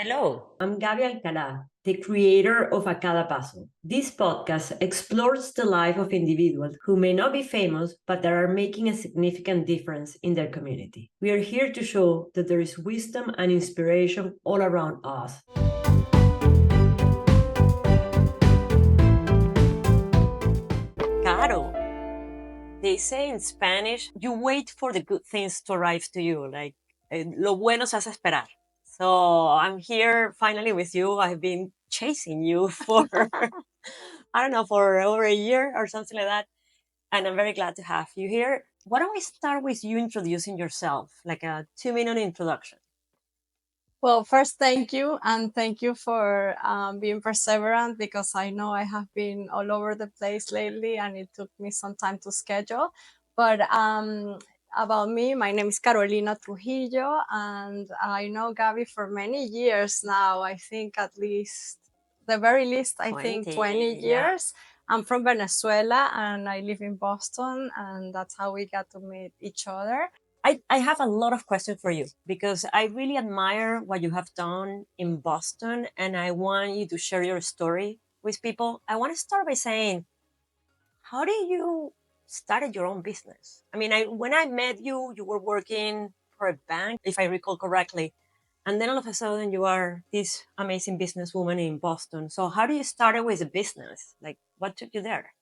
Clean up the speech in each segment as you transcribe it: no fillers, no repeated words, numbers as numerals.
Hello. I'm Cada, the creator of Cada Paso. This podcast explores the life of individuals who may not be famous, but that are making a significant difference in their community. We are here to show that there is wisdom and inspiration all around us. Caro. They say in Spanish, you wait for the good things to arrive to you, like lo bueno se hace esperar. So I'm here finally with you. I've been chasing you for, I don't know, for over a year or something like that. And I'm very glad to have you here. Why don't we start with you introducing yourself, like a 2-minute introduction? Well, first, thank you. And thank you for being perseverant because I know I have been all over the place lately and it took me some time to schedule. But about me, my name is Carolina Trujillo and I know Gabby for many years now. I think at least, the very least, I think 20 yeah. years. I'm from Venezuela and I live in Boston, and that's how we got to meet each other. I have a lot of questions for you because I really admire what you have done in Boston and I want you to share your story with people. I want to start by saying, how did you started your own business? I mean, when I met you, you were working for a bank, if I recall correctly. And then all of a sudden you are this amazing businesswoman in Boston. So how do you start with a business? Like what took you there?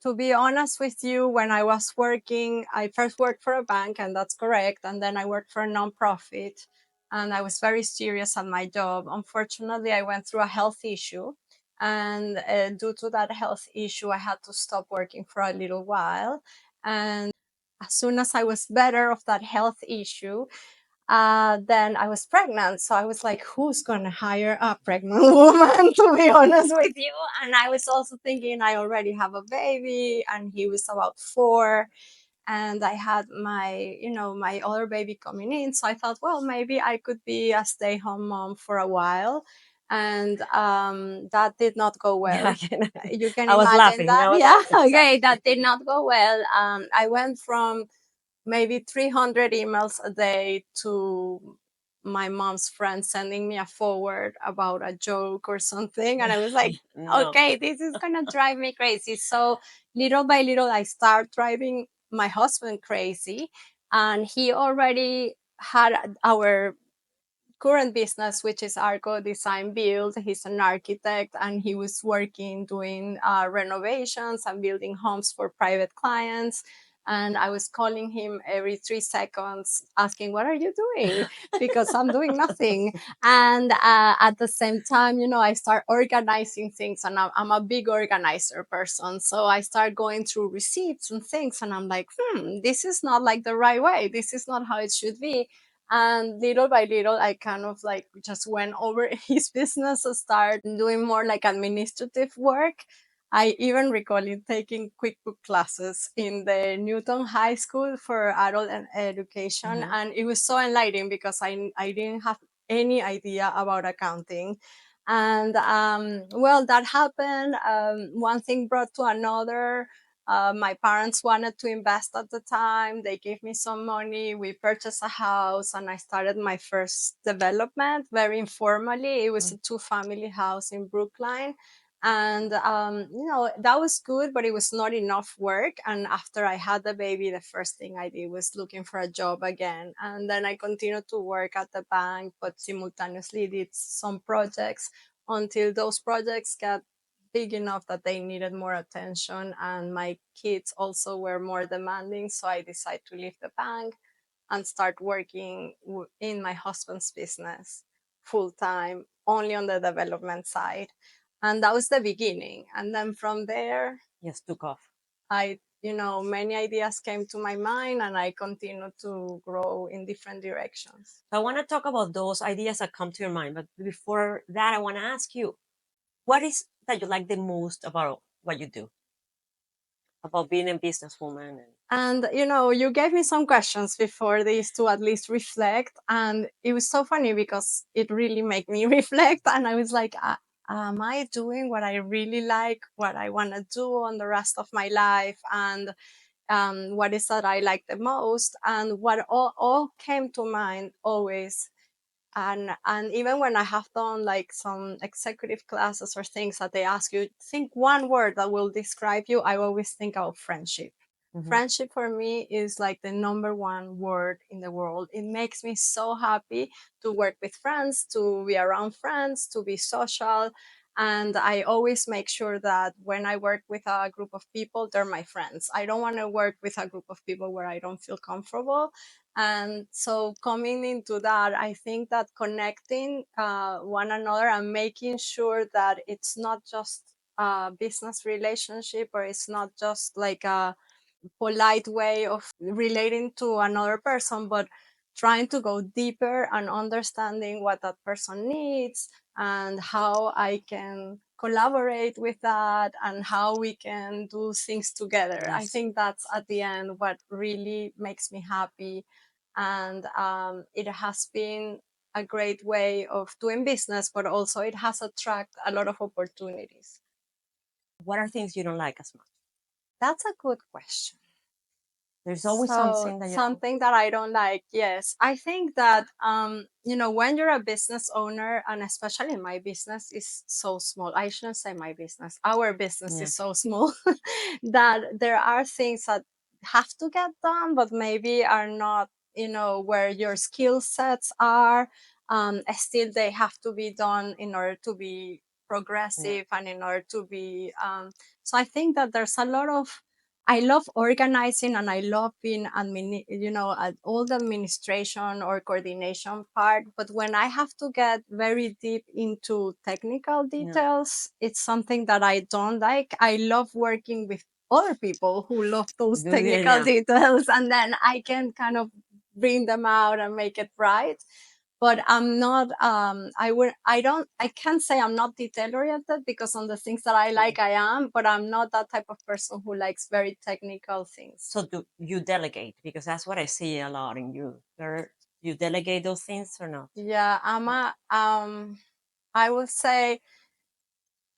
To be honest with you, when I was working, I first worked for a bank, and that's correct. And then I worked for a nonprofit, and I was very serious at my job. Unfortunately, I went through a health issue. And due to that health issue, I had to stop working for a little while. And as soon as I was better of that health issue, then I was pregnant. So I was like, who's going to hire a pregnant woman, to be honest with you? And I was also thinking, I already have a baby, and he was about 4. And I had my other baby coming in. So I thought, well, maybe I could be a stay home mom for a while. And that did not go well. You can I was imagine laughing. that. I was Yeah. laughing. Okay. That did not go well. I went from maybe 300 emails a day to my mom's friend sending me a forward about a joke or something. And I was like, No. okay, this is going to drive me crazy. So little by little, I start driving my husband crazy. And he already had our current business, which is Arco Design Build. He's an architect and he was working doing renovations and building homes for private clients. And I was calling him every 3 seconds asking, what are you doing? Because I'm doing nothing. And at the same time, I start organizing things, and I'm a big organizer person. So I start going through receipts and things, and I'm like, this is not like the right way. This is not how it should be. And little by little, I kind of like just went over his business and started doing more like administrative work. I even recall it taking QuickBook classes in the Newton High School for adult education. Mhm. And it was so enlightening because I didn't have any idea about accounting. And well, that happened. One thing brought to another. My parents wanted to invest at the time. They gave me some money. We purchased a house, and I started my first development very informally. It was a 2-family house in Brookline. And, that was good, but it was not enough work. And after I had the baby, the first thing I did was looking for a job again. And then I continued to work at the bank, but simultaneously did some projects until those projects got big enough that they needed more attention, and my kids also were more demanding. So I decided to leave the bank and start working in my husband's business full time, only on the development side. And that was the beginning. And then from there, Yes, took off. many ideas came to my mind, and I continued to grow in different directions. So I want to talk about those ideas that come to your mind. But before that, I want to ask you, what is that you like the most about what you do, about being a businesswoman? And you gave me some questions before this to at least reflect, and it was so funny because it really made me reflect. And I was like, am I doing what I really like, what I want to do on the rest of my life? And what is that I like the most? And what all came to mind always And even when I have done like some executive classes or things that they ask you think one word that will describe you, I always think of friendship. Friendship for me is like the number one word in the world. It makes me so happy to work with friends, to be around friends, to be social. And I always make sure that when I work with a group of people, they're my friends. I don't want to work with a group of people where I don't feel comfortable. And so coming into that, I think that connecting one another and making sure that it's not just a business relationship, or it's not just like a polite way of relating to another person, but trying to go deeper and understanding what that person needs and how I can collaborate with that and how we can do things together. I Yes. think that's at the end what really makes me happy. And it has been a great way of doing business, but also it has attracted a lot of opportunities. What are things you don't like as much? That's a good question. There's always So something that you don't. something that I don't like, yes. I think that when you're a business owner, and especially my business is so small. I shouldn't say my business. Our business Yeah. is so small that there are things that have to get done, but maybe are not, where your skill sets are. Still they have to be done in order to be Yeah. progressive and in order to be so I think that there's a lot of I love organizing and I love being at all the administration or coordination part. But when I have to get very deep into technical Yeah. details, it's something that I don't like. I love working with other people who love those Good. Yeah. technical Yeah. details, and then I can kind of bring them out and make it right. But I'm not I can't say I'm not detail oriented, because on the things that I like I am, but I'm not that type of person who likes very technical things. So do you delegate? Because that's what I see a lot in you. You delegate those things or not? Yeah, I would say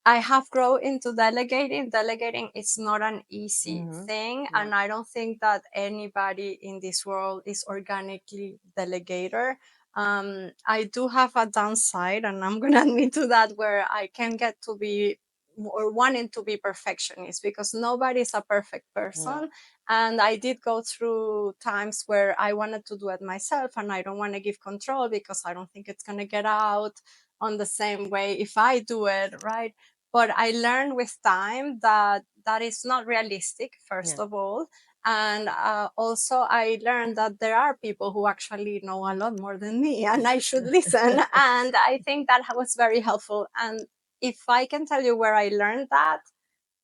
I have grown into delegating. Delegating is not an easy thing, Yeah. and I don't think that anybody in this world is organically delegator. I do have a downside, and I'm gonna admit to that, where I can get to be or wanting to be perfectionist, because nobody is a perfect Yeah. person. And I did go through times where I wanted to do it myself, and I don't want to give control because I don't think it's gonna get out on the same way if I do it, right? But I learned with time that that is not realistic, first Yeah. of all. And also I learned that there are people who actually know a lot more than me, and I should listen. And I think that was very helpful. And if I can tell you where I learned that,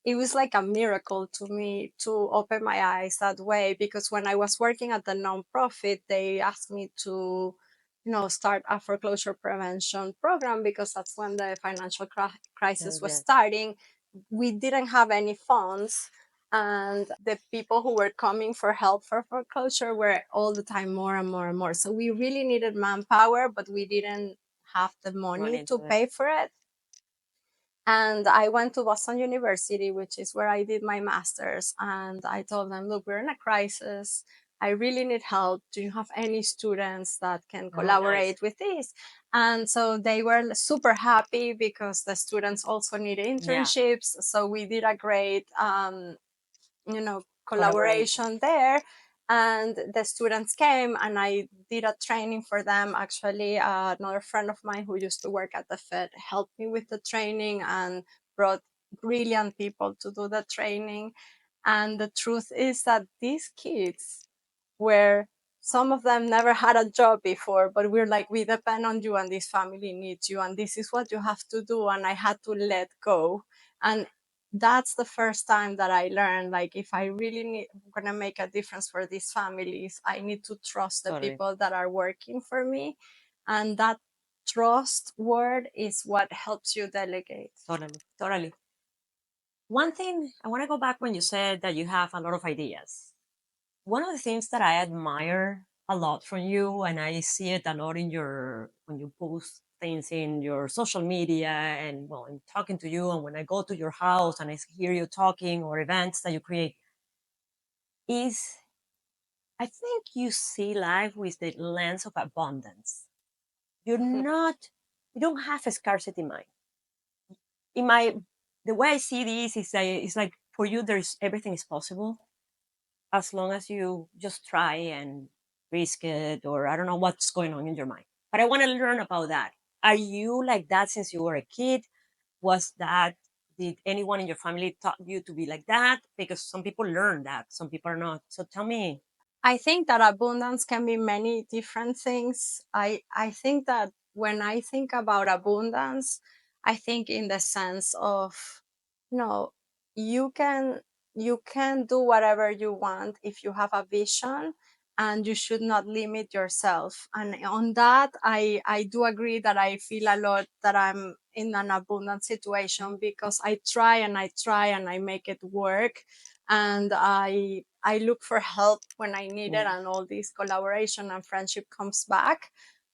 it was like a miracle to me to open my eyes that way, because when I was working at the nonprofit, they asked me to start a foreclosure prevention program, because that's when the financial crisis was Yeah. starting. We didn't have any funds, and the people who were coming for help for foreclosure were all the time more and more and more. So we really needed manpower, but we didn't have the money Money to to it. pay for it. And I went to Boston University, which is where I did my master's. And I told them, look, we're in a crisis. I really need help. Do you have any students that can Oh, nice. collaborate with this? And so they were super happy, because the students also need Yeah. internships. So we did a great Collaboration. collaboration there. And the students came, and I did a training for them. Actually, another friend of mine who used to work at the Fed helped me with the training and brought brilliant people to do the training. And the truth is that these kids, where some of them never had a job before, but we're like, we depend on you, and this family needs you, and this is what you have to do. And I had to let go. And that's the first time that I learned, like, if I really need gonna make a difference for these families, I need to trust the Totally. people that are working for me. And that trust word is what helps you delegate. Totally. Totally. One thing I want to go back when you said that you have a lot of ideas. One of the things that I admire a lot from you, and I see it a lot in your when you post things in your social media, and well, I'm talking to you, and when I go to your house and I hear you talking or events that you create, is I think you see life with the lens of abundance. You're not, you don't have a scarcity mind. In my, the way I see this is that it's like for you, there's everything is possible as long as you just try and risk it, or I don't know what's going on in your mind. But I want to learn about that. Are you like that since you were a kid? Was that, did anyone in your family taught you to be like that? Because some people learn that, some people are not. So tell me. I think that abundance can be many different things. I think that when I think about abundance, I think in the sense of, you know, you can you can do whatever you want if you have a vision, and you should not limit yourself. And on that, I do agree that I feel a lot that I'm in an abundant situation because I try and I try and I make it work, and I look for help when I need it, and all this collaboration and friendship comes back.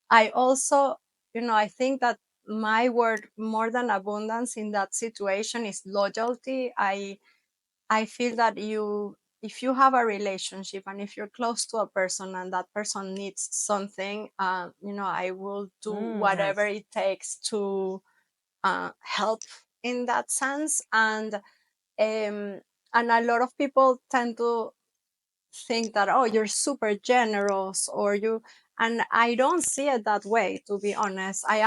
I also, I think that my word more than abundance in that situation is loyalty. I feel that if you have a relationship and if you're close to a person and that person needs something, I will do whatever Nice. it takes to help in that sense. And a lot of people tend to think that, oh, you're super generous, or you, and I don't see it that way, to be honest. I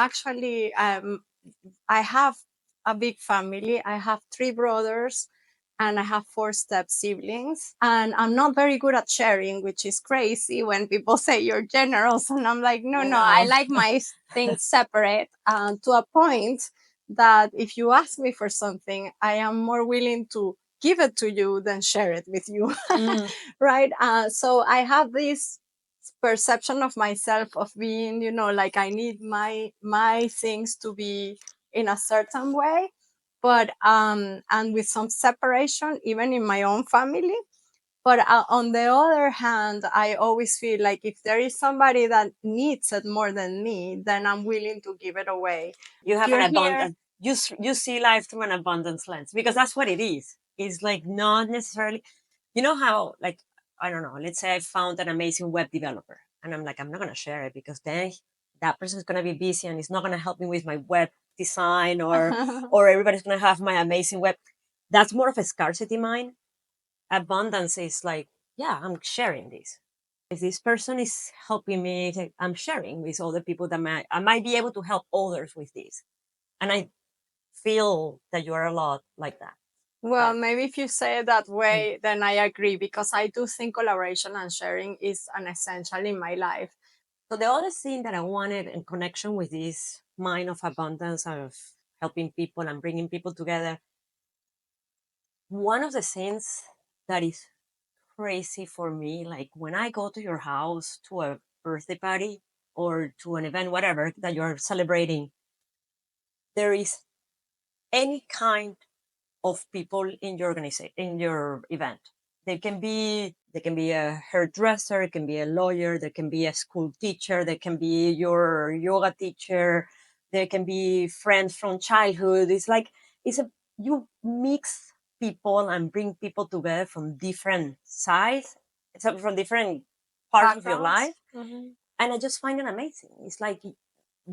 have a big family. I have three brothers and I have four step siblings. And I'm not very good at sharing, which is crazy when people say you're generous. And I'm like, no, I No. like my things separate, to a point that if you ask me for something, I am more willing to give it to you than share it with you. Mm. Right. So I have this perception of myself of being, like I need my things to be in a certain way, but and with some separation even in my own family. But on the other hand, I always feel like if there is somebody that needs it more than me, then I'm willing to give it away. You have an You're here. abundance, you see life through an abundance lens, because that's what it is. It's like not necessarily, you know how, like, I don't know, let's say I found an amazing web developer and I'm like, I'm not going to share it because then that person's going to be busy and it's not going to help me with my web design, or everybody's going to have my amazing web. That's more of a scarcity mind. Abundance is like, yeah, I'm sharing this. If this person is helping me, I'm sharing with other people that I might be able to help others with this. And I feel that you are a lot like that. Well, But maybe if you say it that way, then I agree, because I do think collaboration and sharing is an essential in my life. so the other thing that I wanted in connection with this mind of abundance, of helping people and bringing people together, one of the things that is crazy for me, like when I go to your house to a birthday party or to an event, whatever that you're celebrating, there is any kind of people in your organization, in your event. There can be a hairdresser, it can be a lawyer, there can be a school teacher, there can be your yoga teacher, there can be friends from childhood. It's like, it's a, you mix people and bring people together from different sides, so from different parts of your Backgrounds. life. And I just find it amazing. It's like,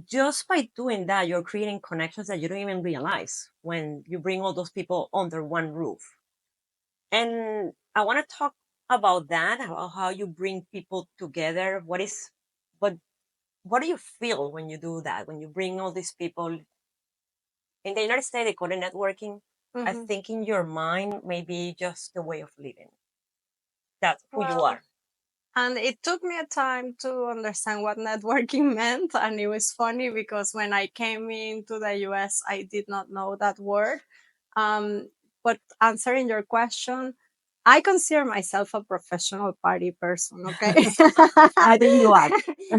just by doing that, you're creating connections that you don't even realize when you bring all those people under one roof. And I want to talk about that, about how you bring people together. But what do you feel when you do that? When you bring all these people in the United States, they call it networking. I Hmm. think in your mind, maybe just the way of living. That's who you Well, are. and it took me a time to understand what networking meant. And it was funny because when I came into the US, I did not know that word. But answering your question, I consider myself a professional party person, okay? I think you are.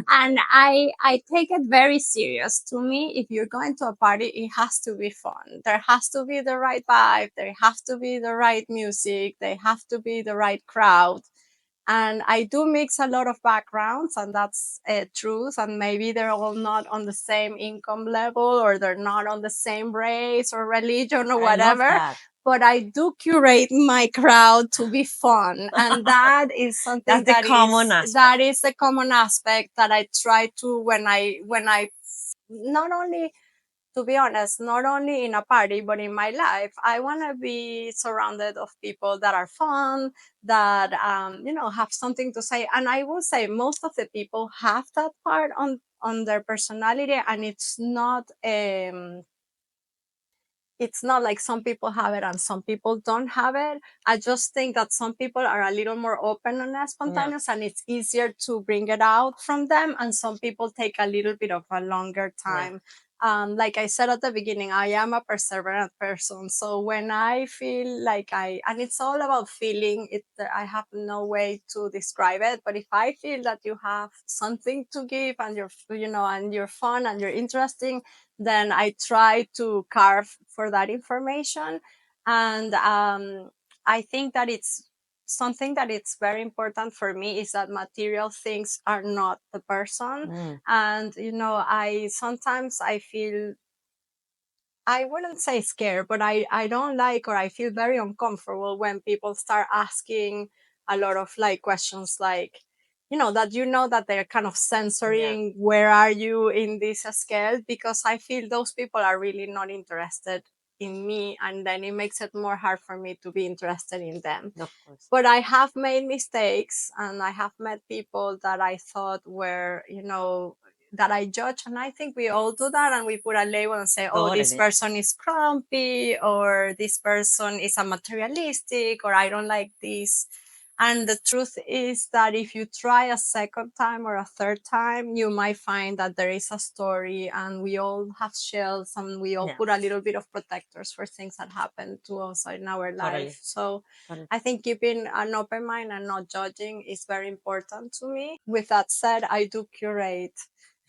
And I take it very serious. To me, if you're going to a party, it has to be fun. There has to be the right vibe, there has to be the right music, there have to be the right crowd. And I do mix a lot of backgrounds, and that's truth. And maybe they're all not on the same income level, or they're not on the same race or religion or I love whatever. that. But I do curate my crowd to be fun, and that is something That's the common aspect. that is a common aspect that I try to, when I not only, to be honest, not only in a party, but in my life, I want to be surrounded of people that are fun, that, have something to say. And I will say most of the people have that part on their personality, and it's not like some people have it and some people don't have it. I just think that some people are a little more open and spontaneous, and it's easier to bring it out from them. And some people take a little bit of a longer time. Like I said at the beginning, I am a perseverant person. So when I feel like and it's all about feeling it, I have no way to describe it. But if I feel that you have something to give and and you're fun and you're interesting, then I try to carve for that information. And I think that it's something that it's very important for me is that material things are not the person. And I sometimes I feel, I wouldn't say scared, but I don't like, or I feel very uncomfortable when people start asking a lot of like questions, like, that they're kind of censoring where are you in this scale, because I feel those people are really not interested in me, and then it makes it more hard for me to be interested in them. Of course. But I have made mistakes, and I have met people that I thought were, that I judge. And I think we all do that. And we put a label and say, oh, this Totally. person is grumpy, or this person is a materialistic, or I don't like this. And the truth is that if you try a second time or a third time, you might find that there is a story, and we all have shells, and we all put a little bit of protectors for things that happen to us in our Totally. life. So Totally. I think keeping an open mind and not judging is very important to me. With that said, I do curate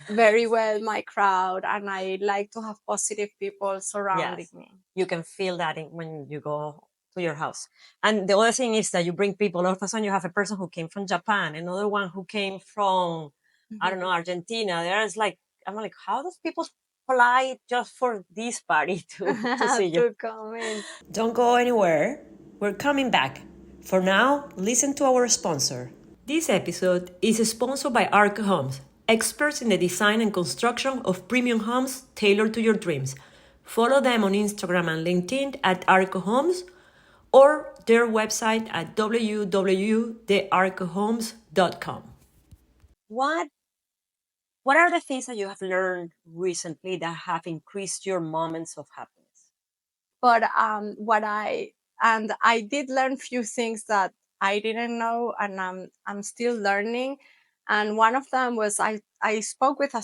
very well my crowd, and I like to have positive people surrounding me. You can feel that when you go to your house. And the other thing is that you bring people. All of a sudden, you have a person who came from Japan, another one who came from, I don't know, Argentina. There's like, I'm like, how does people fly just for this party to see you? To come in. Don't go anywhere. We're coming back. For now, listen to our sponsor. This episode is sponsored by Arco Homes, experts in the design and construction of premium homes tailored to your dreams. Follow them on Instagram and LinkedIn at Arco Homes, or their website at www.thearcohomes.com. What are the things that you have learned recently that have increased your moments of happiness? But I did learn few things that I didn't know, and I'm still learning. And one of them was I spoke with an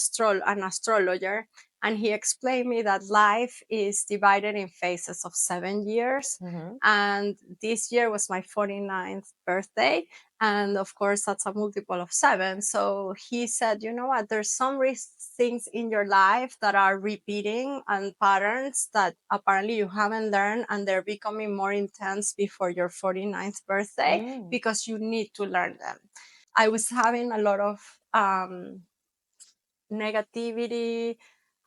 astrologer, and he explained me that life is divided in phases of 7 years. And this year was my 49th birthday, and of course that's a multiple of 7. So he said, you know what, there's some things in your life that are repeating and patterns that apparently you haven't learned, and they're becoming more intense before your 49th birthday because you need to learn them. I was having a lot of negativity.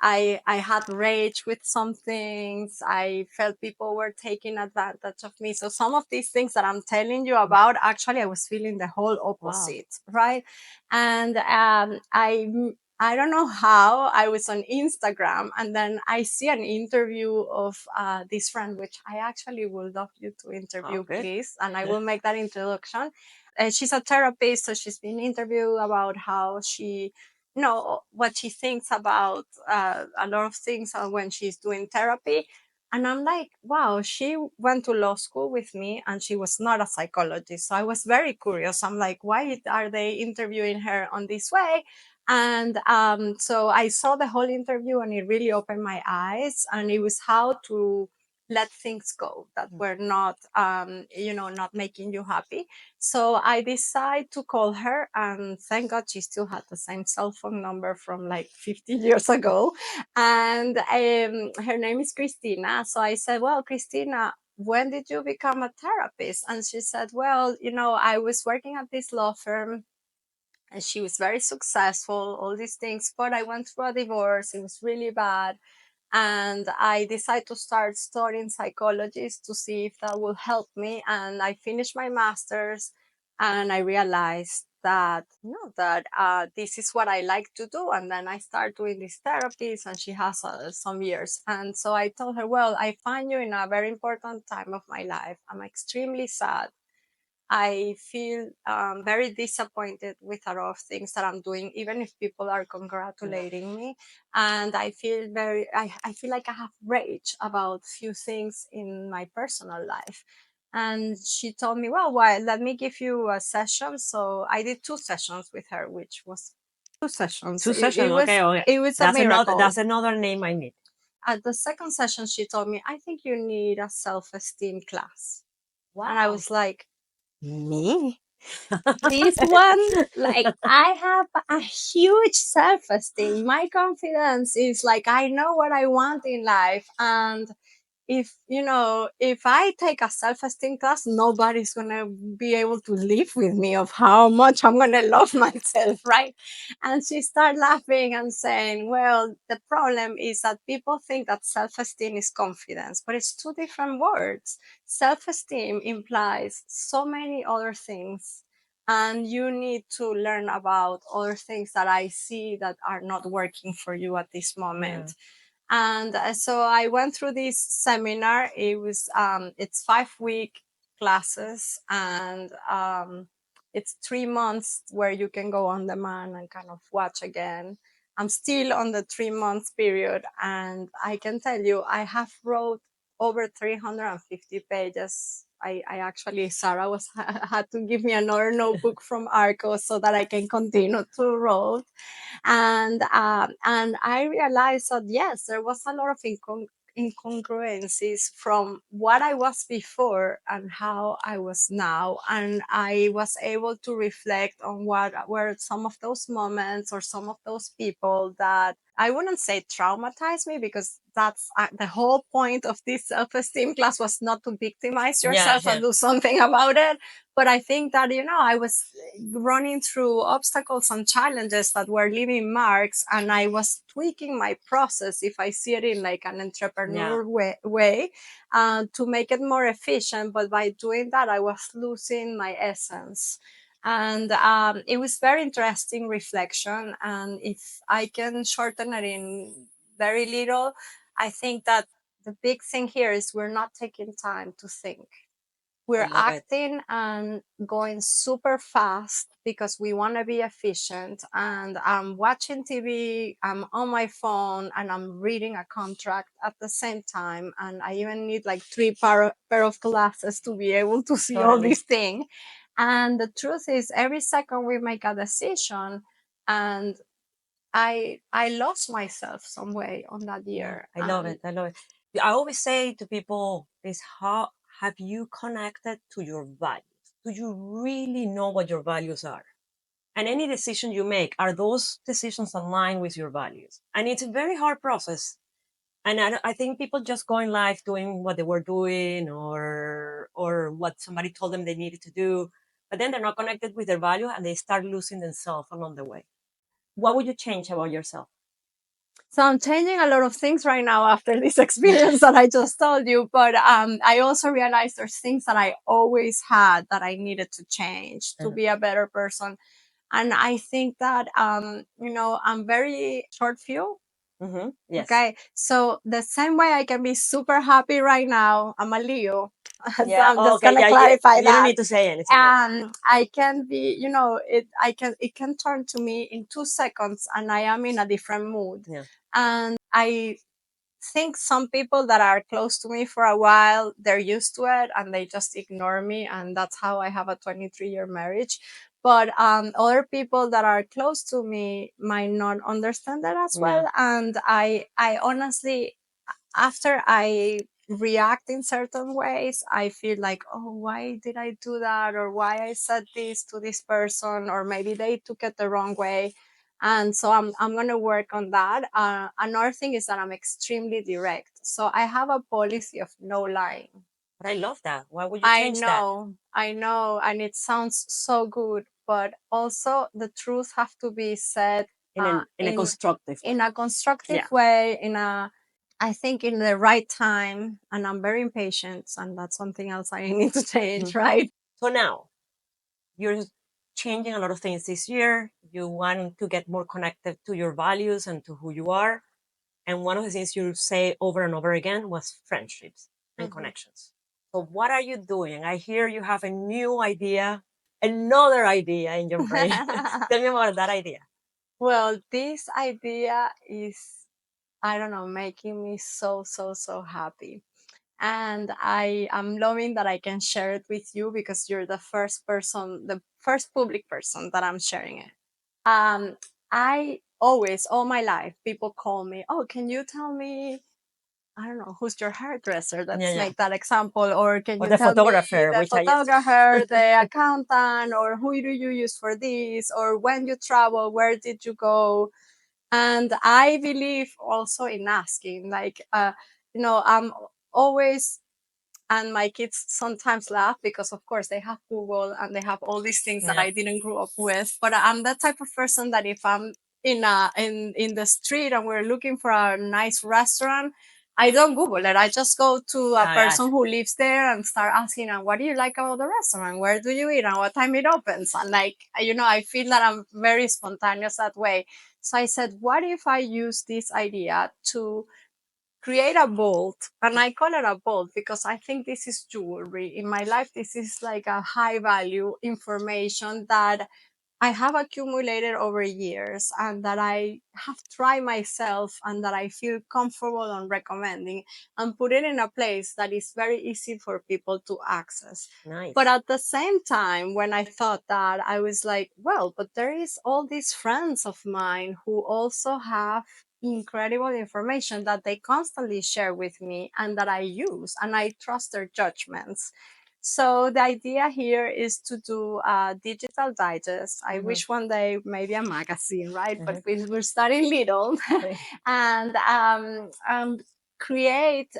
I had rage with some things. I felt people were taking advantage of me. So some of these things that I'm telling you about, actually, I was feeling the whole opposite, right? And I don't know how I was on Instagram, and then I see an interview of this friend, which I actually would love you to interview, please, and I will make that introduction. She's a therapist, so she's been interviewed about how she what she thinks about a lot of things when she's doing therapy. And I'm like, wow, she went to law school with me and she was not a psychologist. So I was very curious. I'm like, why are they interviewing her on this way? And so I saw the whole interview, and it really opened my eyes. And it was how to let things go that were not, not making you happy. So I decided to call her, and thank God she still had the same cell phone number from like 50 years ago. And her name is Christina. So I said, well, Christina, when did you become a therapist? And she said, well, I was working at this law firm, and she was very successful, all these things, but I went through a divorce. It was really bad. And I decided to start studying psychology to see if that will help me. And I finished my master's, and I realized that this is what I like to do, and then I start doing these therapies, and she has some years. And so I told her, well, I find you in a very important time of my life. I'm extremely sad. I feel very disappointed with a lot of things that I'm doing, even if people are congratulating me. And I feel like I have rage about few things in my personal life. And she told me, well, why, let me give you a session. So I did 2 sessions with her, which was 2 sessions. Two sessions. Okay, okay. It was a miracle. That's another name I need. At the second session, she told me, I think you need a self-esteem class. Wow. And I was like, me? This one, like, I have a huge self-esteem. My confidence is like, I know what I want in life. And if I take a self-esteem class, nobody's gonna be able to live with me of how much I'm gonna love myself, right? And she started laughing and saying, well, the problem is that people think that self-esteem is confidence, but it's two different words. Self-esteem implies so many other things, and you need to learn about other things that I see that are not working for you at this moment. And so I went through this seminar. It's 5-week classes, and it's 3 months where you can go on demand and kind of watch again. I'm still on the 3 months period, and I can tell you, I have wrote over 350 pages. I actually, Sarah had to give me another notebook from Arco so that I can continue to write. And I realized that yes, there was a lot of incongruencies from what I was before and how I was now, and I was able to reflect on what were some of those moments or some of those people that I wouldn't say traumatized me, because that's the whole point of this self-esteem class, was not to victimize yourself and do something about it. But I think that, I was running through obstacles and challenges that were leaving marks, and I was tweaking my process, if I see it in like an entrepreneur way, to make it more efficient. But by doing that, I was losing my essence. And it was very interesting reflection. And if I can shorten it in very little, I think that the big thing here is we're not taking time to think. We're acting and going super fast because we want to be efficient. And I'm watching TV, I'm on my phone, and I'm reading a contract at the same time. And I even need like 3 pair of glasses to be able to see all these things. And the truth is, every second we make a decision, and I lost myself some way on that year. I love it. I love it. I always say to people is, how have you connected to your values? Do you really know what your values are? And any decision you make, are those decisions aligned with your values? And it's a very hard process. And I think people just go in life doing what they were doing, or what somebody told them they needed to do, but then they're not connected with their value, and they start losing themselves along the way. What would you change about yourself? So I'm changing a lot of things right now after this experience that I just told you. But I also realized there's things that I always had that I needed to change to be a better person. And I think that, I'm very short fuse. Yes. Okay. So the same way I can be super happy right now, I'm a Leo. So Yeah. I'm just gonna clarify you that. don't need to say anything. I can be, it can turn to me in 2 seconds, and I am in a different mood. Yeah. And I think some people that are close to me for a while, they're used to it and they just ignore me, and that's how I have a 23-year marriage. But other people that are close to me might not understand that as well. And I honestly, after I react in certain ways, I feel like, oh, why did I do that? Or why I said this to this person? Or maybe they took it the wrong way. And so I'm going to work on that. Another thing is that I'm extremely direct. So I have a policy of no lying. But I love that. Why would you change that? I know. And it sounds so good. But also the truth have to be said in a constructive way. In a constructive way, I think in the right time. And I'm very impatient, and that's something else I need to change, right? So now you're changing a lot of things this year. You want to get more connected to your values and to who you are. And one of the things you say over and over again was friendships and connections. So what are you doing? I hear you have a new idea, another idea in your brain. Tell me about that idea. Well, this idea is, I don't know, making me so, so, so happy. And I am loving that I can share it with you because you're the first person, the first public person that I'm sharing it. I always, all my life, people call me, oh, can you tell me, I don't know, who's your hairdresser? Let's Yeah. make that example. Or can Or you the tell me photographer, the which I photographer, the accountant, or who do you use for this? Or when you travel, where did you go? And I believe also in asking, like, I'm always, and my kids sometimes laugh because of course they have Google and they have all these things that Yeah. I didn't grow up with. But I'm that type of person that if I'm in the street and we're looking for a nice restaurant, I don't Google it. I just go to a I ask. person who lives there and start asking, and what do you like about the restaurant? Where do you eat and what time it opens? And like, I feel that I'm very spontaneous that way. So I said, what if I use this idea to create a vault? And I call it a vault because I think this is jewelry in my life. This is like a high value information that I have accumulated over years and that I have tried myself and that I feel comfortable on recommending, and put it in a place that is very easy for people to access. Nice. But at the same time, when I thought that, I was like, well, but there is all these friends of mine who also have incredible information that they constantly share with me and that I use, and I trust their judgments. So the idea here is to do a digital digest. I wish one day maybe a magazine, right? But we're starting little, and create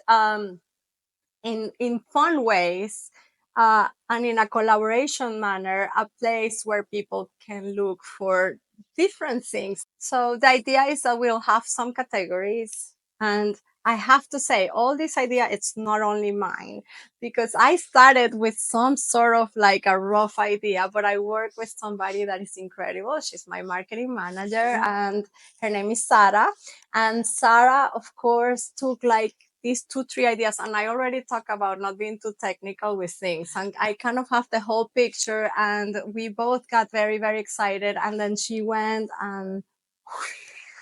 in fun ways, and in a collaboration manner, a place where people can look for different things. So the idea is that we'll have some categories. And I have to say, all this idea, it's not only mine, because I started with some sort of like a rough idea, but I work with somebody that is incredible. She's my marketing manager, and her name is Sarah. And Sarah, of course, took like these 2 3 ideas, and I already talked about not being too technical with things, and I kind of have the whole picture, and we both got very very excited, and then she went and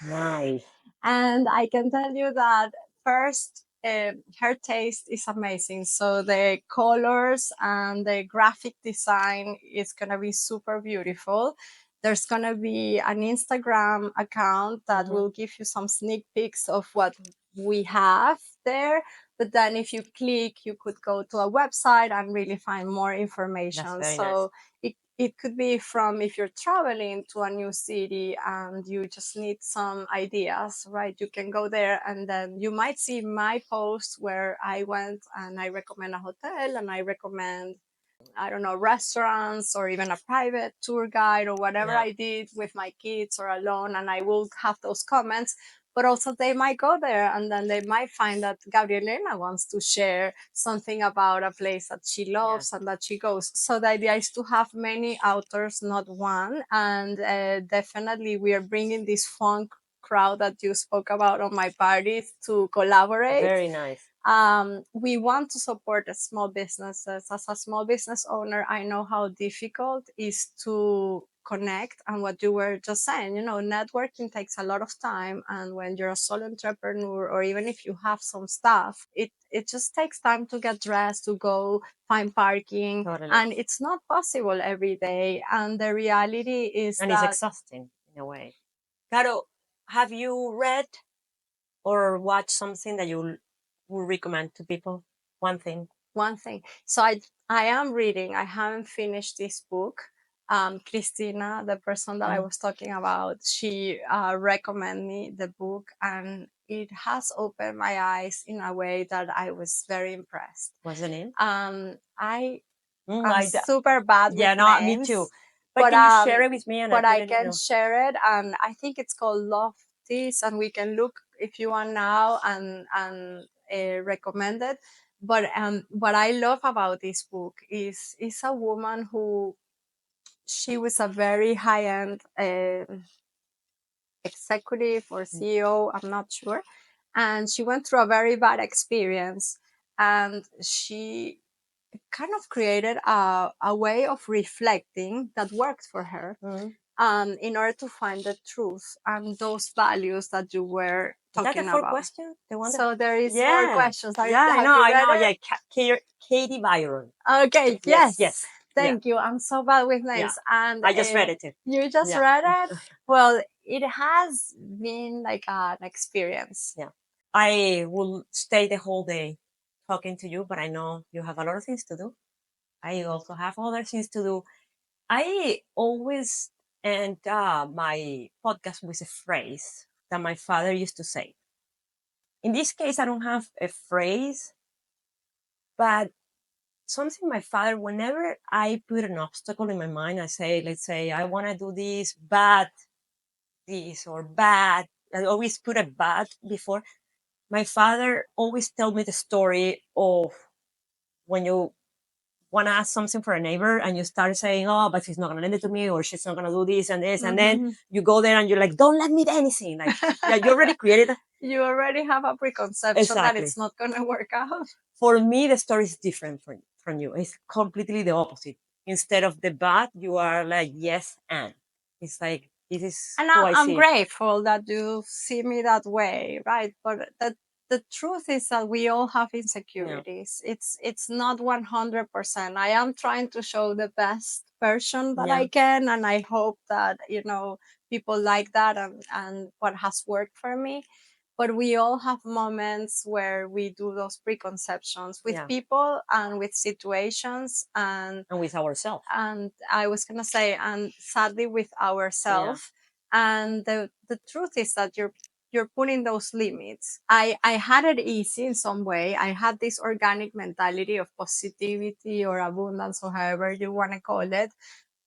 Nice. and I can tell you that first, her taste is amazing. So the colors and the graphic design is going to be super beautiful. There's going to be an Instagram account that will give you some sneak peeks of what we have there. But then if you click, you could go to a website and really find more information. That's very So it could be from if you're traveling to a new city and you just need some ideas, right? You can go there, and then you might see my post where I went and I recommend a hotel and I recommend, I don't know, restaurants or even a private tour guide or whatever Yeah. I did with my kids or alone. And I will have those comments. But also, they might go there and then they might find that Gabrielena wants to share something about a place that she loves and that she goes. So the idea is to have many authors, not one. And definitely, we are bringing this fun crowd that you spoke about on my parties to collaborate. Very nice. We want to support the small businesses. As a small business owner, I know how difficult it is to connect. And what you were just saying, networking takes a lot of time. And when you're a solo entrepreneur, or even if you have some staff, it just takes time to get dressed, to go find parking. Totally. And it's not possible every day. And the reality is And it's that exhausting in a way. Caro, have you read or watched something that you would recommend to people? One thing. So I am reading. I haven't finished this book. Christina, the person that I was talking about, she recommended me the book, and it has opened my eyes in a way that I was very impressed. What's the name? I'm super bad with me names. too. But can you share it with me? And But I let can share it, and I think it's called Love This, and we can look if you want now and recommend it. But what I love about this book is a woman who she was a very high-end executive or CEO, I'm not sure. And she went through a very bad experience, and she kind of created a way of reflecting that worked for her, in order to find the truth and those values that you were Is that the talking fourth about. question? The one that... So there is Yeah. more questions. Yeah, I Have know, you I read know. it? Yeah, Katie Byron. Okay, Yes, yes. yes. Thank you. I'm so bad with names. And I just read it too. You just Yeah. read it? Well, it has been like an experience. Yeah. I will stay the whole day talking to you, but I know you have a lot of things to do. I also have other things to do. I always end my podcast with a phrase that my father used to say. In this case, I don't have a phrase, but something my father, whenever I put an obstacle in my mind, I say, let's say, I want to do this, but this or bad. I always put a bad before. My father always tell me the story of when you want to ask something for a neighbor and you start saying, oh, but she's not going to lend it to me, or she's not going to do this and this. And then you go there and you're like, don't let me do anything. Like, yeah, you already created. You already have a preconception that it's not going to work out. For me, the story is different from you. It's completely the opposite. Instead of the bad, you are like, yes, and. It's like, this is and who I I'm see. grateful that you see me that way, right? But the truth is that we all have insecurities. Yeah. It's not 100%. I am trying to show the best version that I can, and I hope that people like that and what has worked for me. But we all have moments where we do those preconceptions with people and with situations and with ourselves. And I was gonna say, and sadly with ourselves. And the truth is that you're putting those limits. I had it easy in some way. I had this organic mentality of positivity or abundance or however you want to call it.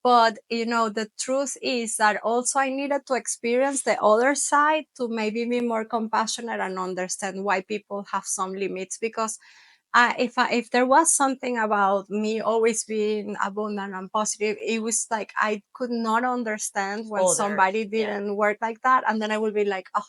But the truth is that also I needed to experience the other side to maybe be more compassionate and understand why people have some limits. Because if there was something about me always being abundant and positive, it was like I could not understand when somebody didn't work like that, and then I would be like, oh,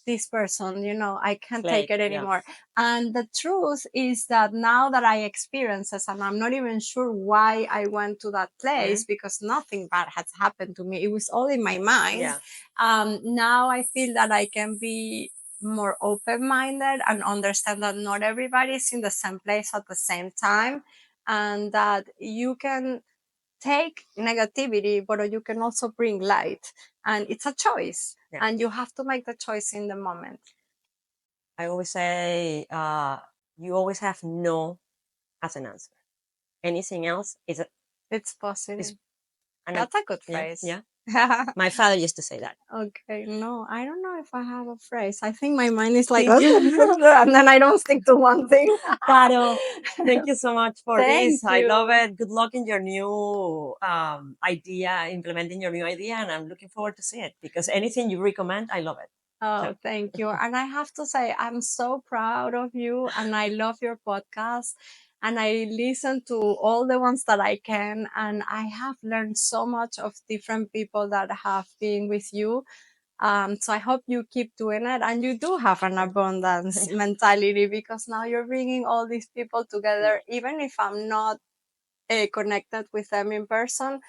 this person, I can't take it anymore. And the truth is that now that I experience this, and I'm not even sure why I went to that place, because nothing bad has happened to me. It was all in my mind. Now I feel that I can be more open-minded and understand that not everybody is in the same place at the same time, and that you can take negativity, but you can also bring light, and it's a choice, and you have to make the choice in the moment. I always say, you always have no as an answer. Anything else it's positive. That's a good phrase. Yeah. My father used to say that. Okay, no, I don't know if I have a phrase. I think my mind is like, and then I don't stick to one thing. Caro, thank you so much for this. I love it. Good luck in your new idea, implementing your new idea, and I'm looking forward to see it, because anything you recommend, I love it. Oh, thank you. And I have to say, I'm so proud of you, and I love your podcast. And I listen to all the ones that I can, and I have learned so much of different people that have been with you. So I hope you keep doing it, and you do have an abundance mentality, because now you're bringing all these people together. Even if I'm not connected with them in person,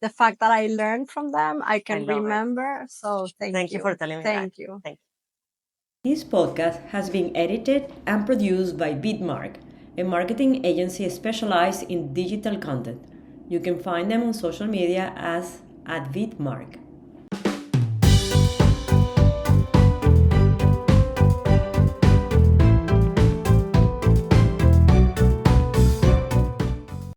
the fact that I learned from them, I can remember. So thank you for telling me that. Thank you. This podcast has been edited and produced by Bitmark, a marketing agency specialized in digital content. You can find them on social media as @Bitmark.